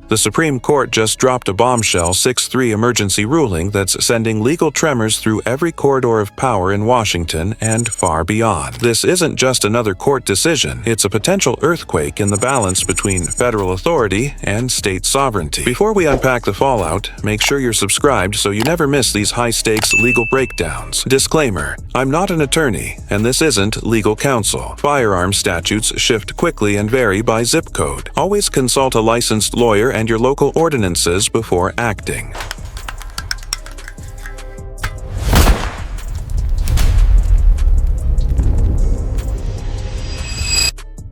The Supreme Court just dropped a bombshell 6-3 emergency ruling that's sending legal tremors through every corridor of power in Washington and far beyond. This isn't just another court decision, it's a potential earthquake in the balance between federal authority and state sovereignty. Before we unpack the fallout, make sure you're subscribed so you never miss these high-stakes legal breakdowns. Disclaimer: I'm not an attorney, and this isn't legal counsel. Firearms statutes shift quickly and vary by zip code. Always consult a licensed lawyer and your local ordinances before acting.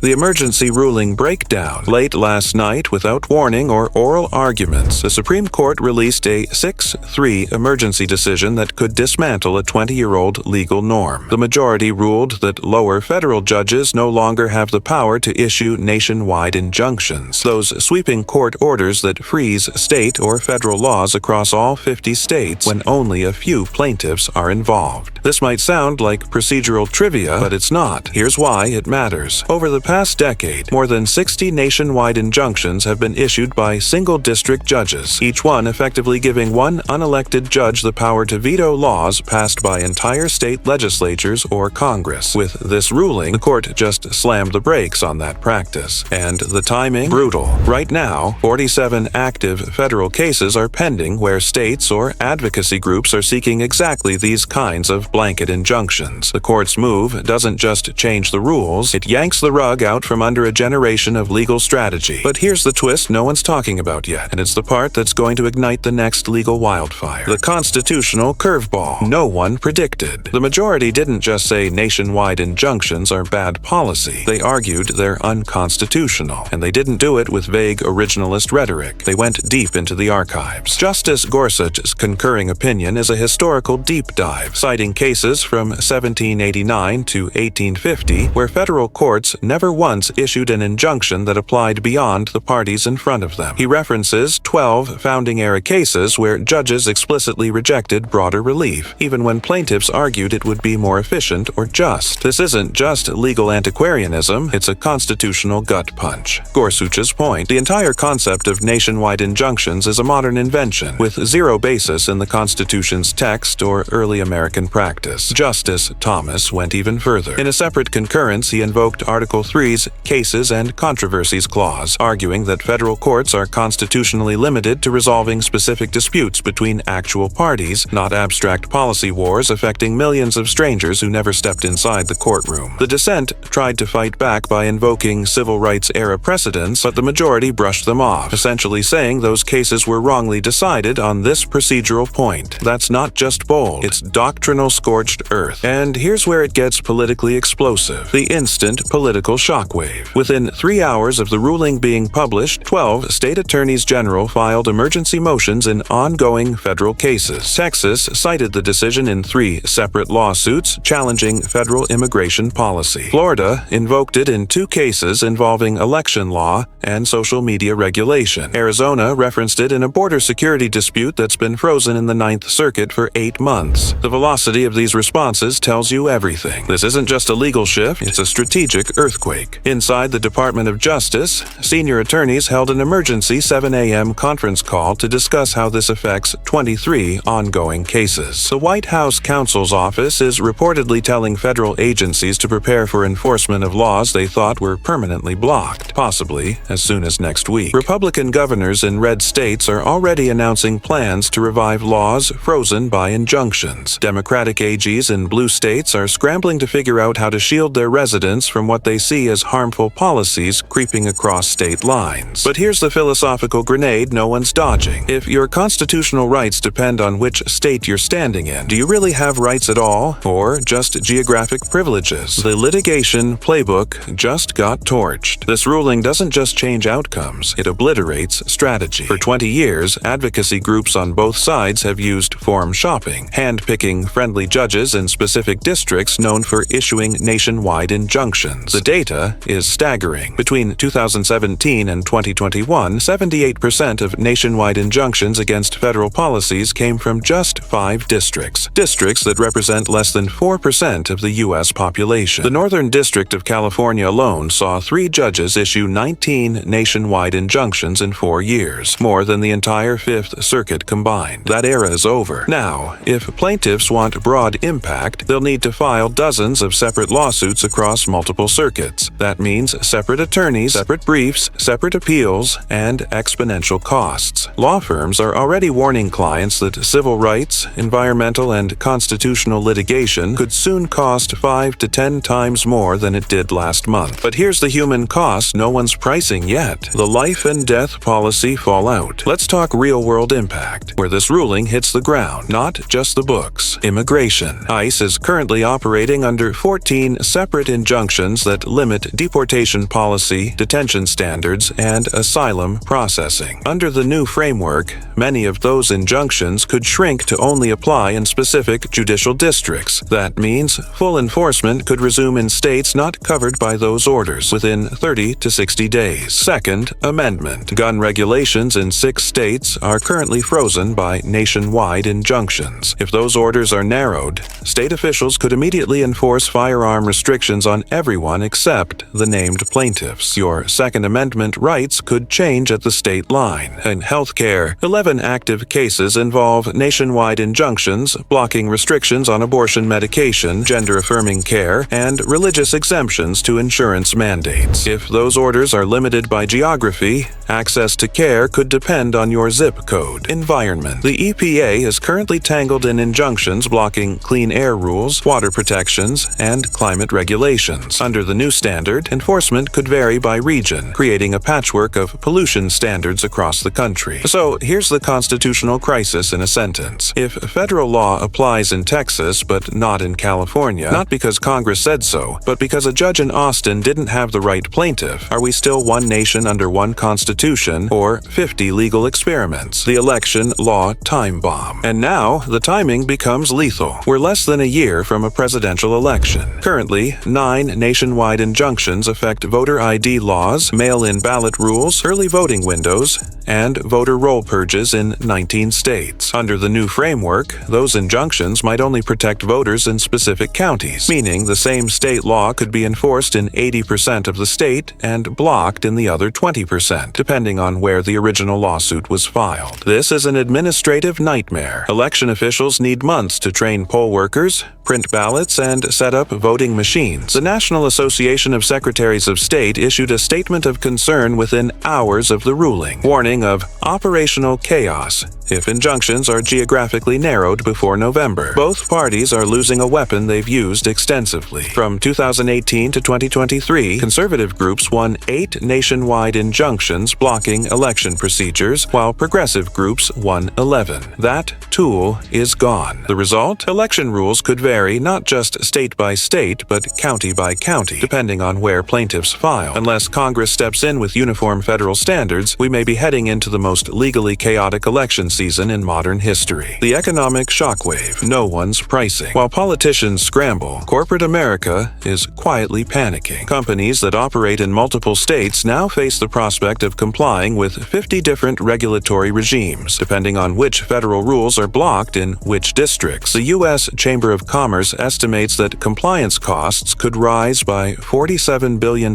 The emergency ruling breakdown. Late last night, without warning or oral arguments, the Supreme Court released a 6-3 emergency decision that could dismantle a 20-year-old legal norm. The majority ruled that lower federal judges no longer have the power to issue nationwide injunctions, those sweeping court orders that freeze state or federal laws across all 50 states when only a few plaintiffs are involved. This might sound like procedural trivia, but it's not. Here's why it matters. Over the past decade, more than 60 nationwide injunctions have been issued by single district judges, each one effectively giving one unelected judge the power to veto laws passed by entire state legislatures or Congress. With this ruling, the court just slammed the brakes on that practice. And the timing? Brutal. Right now, 47 active federal cases are pending where states or advocacy groups are seeking exactly these kinds of blanket injunctions. The court's move doesn't just change the rules, it yanks the rug out from under a generation of legal strategy. But here's the twist no one's talking about yet, and it's the part that's going to ignite the next legal wildfire. The constitutional curveball no one predicted. The majority didn't just say nationwide injunctions are bad policy. They argued they're unconstitutional, and they didn't do it with vague originalist rhetoric. They went deep into the archives. Justice Gorsuch's concurring opinion is a historical deep dive, citing cases from 1789 to 1850 where federal courts never once issued an injunction that applied beyond the parties in front of them. He references 12 founding-era cases where judges explicitly rejected broader relief, even when plaintiffs argued it would be more efficient or just. This isn't just legal antiquarianism, it's a constitutional gut punch. Gorsuch's point: the entire concept of nationwide injunctions is a modern invention, with zero basis in the Constitution's text or early American practice. Justice Thomas went even further. In a separate concurrence, he invoked Article 3's Cases and Controversies Clause, arguing that federal courts are constitutionally limited to resolving specific disputes between actual parties, not abstract policy wars affecting millions of strangers who never stepped inside the courtroom. The dissent tried to fight back by invoking civil rights-era precedents, but the majority brushed them off, essentially saying those cases were wrongly decided on this procedural point. That's not just bold, it's doctrinal scorched earth. And here's where it gets politically explosive: the instant political shockwave. Within 3 hours of the ruling being published, 12 state attorneys general filed emergency motions in ongoing federal cases. Texas cited the decision in 3 separate lawsuits challenging federal immigration policy. Florida invoked it in 2 cases involving election law and social media regulation. Arizona referenced it in a border security dispute that's been frozen in the Ninth Circuit for 8 months. The velocity of these responses tells you everything. This isn't just a legal shift, it's a strategic earthquake. Inside the Department of Justice, senior attorneys held an emergency 7 a.m. conference call to discuss how this affects 23 ongoing cases. The White House counsel's office is reportedly telling federal agencies to prepare for enforcement of laws they thought were permanently blocked, possibly as soon as next week. Republican governors in red states are already announcing plans to revive laws frozen by injunctions. Democratic AGs in blue states are scrambling to figure out how to shield their residents from what they see as harmful policies creeping across state lines. But here's the philosophical grenade no one's dodging. If your constitutional rights depend on which state you're standing in, do you really have rights at all, or just geographic privileges? The litigation playbook just got torched. This ruling doesn't just change outcomes, it obliterates strategy. For 20 years, advocacy groups on both sides have used forum shopping, hand-picking friendly judges in specific districts known for issuing nationwide injunctions. The data data is staggering. Between 2017 and 2021, 78% of nationwide injunctions against federal policies came from just 5 districts. Districts that represent less than 4% of the U.S. population. The Northern District of California alone saw 3 judges issue 19 nationwide injunctions in 4 years, more than the entire Fifth Circuit combined. That era is over. Now, if plaintiffs want broad impact, they'll need to file dozens of separate lawsuits across multiple circuits. That means separate attorneys, separate briefs, separate appeals, and exponential costs. Law firms are already warning clients that civil rights, environmental, and constitutional litigation could soon cost 5 to 10 times more than it did last month. But here's the human cost no one's pricing yet: the life and death policy fallout. Let's talk real-world impact, where this ruling hits the ground, not just the books. Immigration. ICE is currently operating under 14 separate injunctions that limit deportation policy, detention standards, and asylum processing. Under the new framework, many of those injunctions could shrink to only apply in specific judicial districts. That means full enforcement could resume in states not covered by those orders within 30 to 60 days. Second Amendment. Gun regulations in 6 states are currently frozen by nationwide injunctions. If those orders are narrowed, state officials could immediately enforce firearm restrictions on everyone except the named plaintiffs. Your Second Amendment rights could change at the state line. In healthcare, 11 active cases involve nationwide injunctions blocking restrictions on abortion medication, gender-affirming care, and religious exemptions to insurance mandates. If those orders are limited by geography, access to care could depend on your zip code. Environment. The EPA is currently tangled in injunctions blocking clean air rules, water protections, and climate regulations. Under the new standard, enforcement could vary by region, creating a patchwork of pollution standards across the country. So here's the constitutional crisis in a sentence. If federal law applies in Texas but not in California, not because Congress said so, but because a judge in Austin didn't have the right plaintiff, are we still one nation under one constitution, or 50 legal experiments? The election law time bomb. And now, the timing becomes lethal. We're less than a year from a presidential election. Currently, 9 nationwide injunctions affect voter ID laws, mail-in ballot rules, early voting windows, and voter roll purges in 19 states. Under the new framework, those injunctions might only protect voters in specific counties, meaning the same state law could be enforced in 80% of the state and blocked in the other 20%, depending on where the original lawsuit was filed. This is an administrative nightmare. Election officials need months to train poll workers, print ballots, and set up voting machines. The National Association of Secretaries of State issued a statement of concern within hours of the ruling, warning of operational chaos if injunctions are geographically narrowed before November. Both parties are losing a weapon they've used extensively. From 2018 to 2023, conservative groups won 8 nationwide injunctions blocking election procedures, while progressive groups won 11. That tool is gone. The result? Election rules could vary not just state by state, but county by county, depending on where plaintiffs file. Unless Congress steps in with uniform federal standards, we may be heading into the most legally chaotic election season in modern history. The economic shockwave. No one's pricing. While politicians scramble, corporate America is quietly panicking. Companies that operate in multiple states now face the prospect of complying with 50 different regulatory regimes, depending on which federal rules are blocked in which districts. The U.S. Chamber of Commerce estimates that compliance costs could rise by $47 billion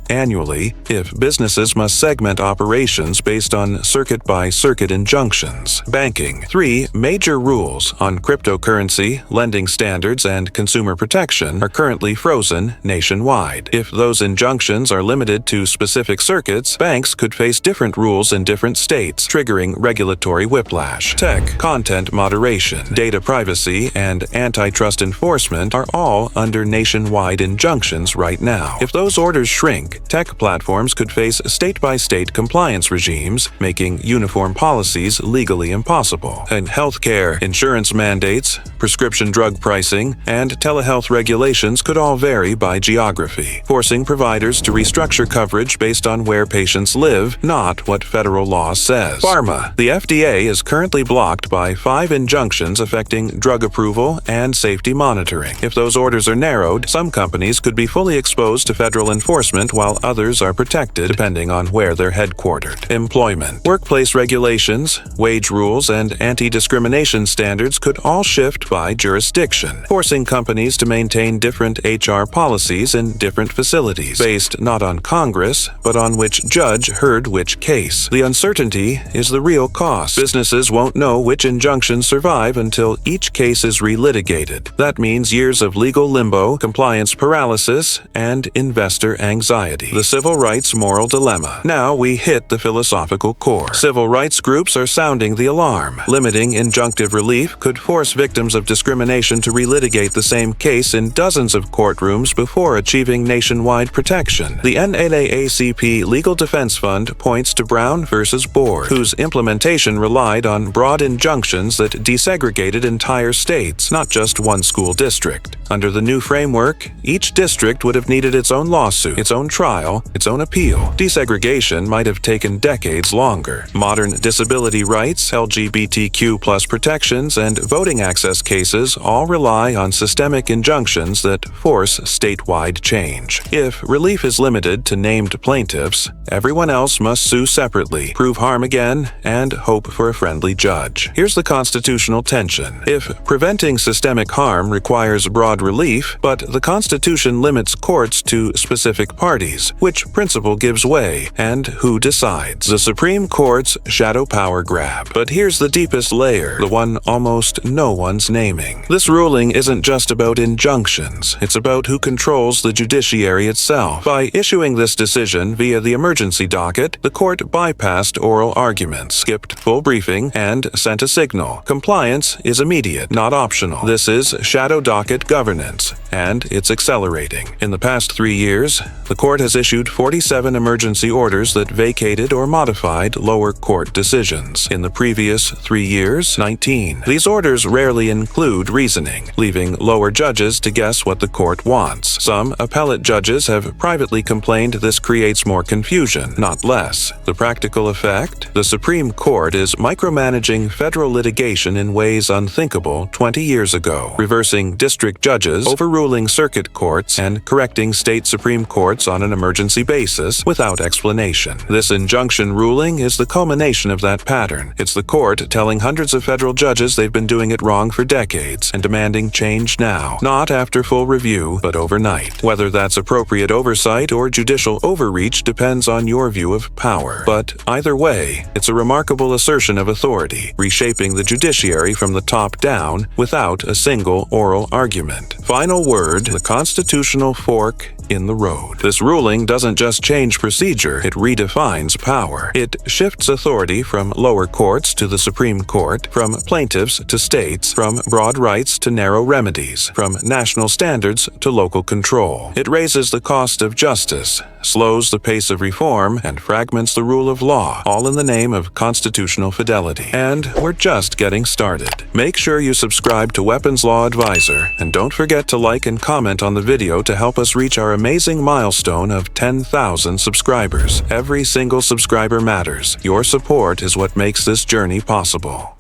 annually if businesses must segment operations based on circuit-by-circuit injunctions. Banking. 3 major rules on cryptocurrency, lending standards, and consumer protection are currently frozen nationwide. If those injunctions are limited to specific circuits, banks could face different rules in different states, triggering regulatory whiplash. Tech, content moderation, data privacy, and antitrust enforcement are all under nationwide injunctions right now. If those orders shrink, tech platforms could face state-by-state compliance regimes, making uniform policies legally impossible. In healthcare, insurance mandates, prescription drug pricing, and telehealth regulations could all vary by geography, forcing providers to restructure coverage based on where patients live, not what federal law says. Pharma. The FDA is currently blocked by 5 injunctions affecting drug approval and safety safety monitoring. If those orders are narrowed, some companies could be fully exposed to federal enforcement while others are protected depending on where they're headquartered. Employment. Workplace regulations, wage rules, and anti-discrimination standards could all shift by jurisdiction, forcing companies to maintain different HR policies in different facilities, based not on Congress, but on which judge heard which case. The uncertainty is the real cost. Businesses won't know which injunctions survive until each case is relitigated. That means years of legal limbo, compliance paralysis, and investor anxiety. The civil rights moral dilemma. Now we hit the philosophical core. Civil rights groups are sounding the alarm. Limiting injunctive relief could force victims of discrimination to relitigate the same case in dozens of courtrooms before achieving nationwide protection. The NAACP Legal Defense Fund points to Brown versus Board, whose implementation relied on broad injunctions that desegregated entire states, not just one school district. Under the new framework, each district would have needed its own lawsuit, its own trial, its own appeal. Desegregation might have taken decades longer. Modern disability rights, LGBTQ+ protections, and voting access cases all rely on systemic injunctions that force statewide change. If relief is limited to named plaintiffs, everyone else must sue separately, prove harm again, and hope for a friendly judge. Here's the constitutional tension. If preventing systemic harm requires broad relief, but the Constitution limits courts to specific parties, which principle gives way, and who decides? The Supreme Court's shadow power grab. But here's the deepest layer, the one almost no one's naming. This ruling isn't just about injunctions, it's about who controls the judiciary itself. By issuing this decision via the emergency docket, the court bypassed oral arguments, skipped full briefing, and sent a signal. Compliance is immediate, not optional. This is shadow docket governance, and it's accelerating. In the past 3 years, the court has issued 47 emergency orders that vacated or modified lower court decisions. In the previous 3 years, 19. These orders rarely include reasoning, leaving lower judges to guess what the court wants. Some appellate judges have privately complained this creates more confusion, not less. The practical effect? The Supreme Court is micromanaging federal litigation in ways unthinkable 20 years ago, reversing district judges, overruling circuit courts, and correcting state Supreme Courts on an emergency basis without explanation. This injunction ruling is the culmination of that pattern. It's the court telling hundreds of federal judges they've been doing it wrong for decades and demanding change now, not after full review, but overnight. Whether that's appropriate oversight or judicial overreach depends on your view of power. But either way, it's a remarkable assertion of authority, reshaping the judiciary from the top down without a single oral argument. Final word, the constitutional fork in the road. This ruling doesn't just change procedure, it redefines power. It shifts authority from lower courts to the Supreme Court, from plaintiffs to states, from broad rights to narrow remedies, from national standards to local control. It raises the cost of justice, slows the pace of reform, and fragments the rule of law, all in the name of constitutional fidelity. And we're just getting started. Make sure you subscribe to Weapons Law Advisor, and don't forget to like and comment on the video to help us reach our amazing milestone of 10,000 subscribers. Every single subscriber matters. Your support is what makes this journey possible.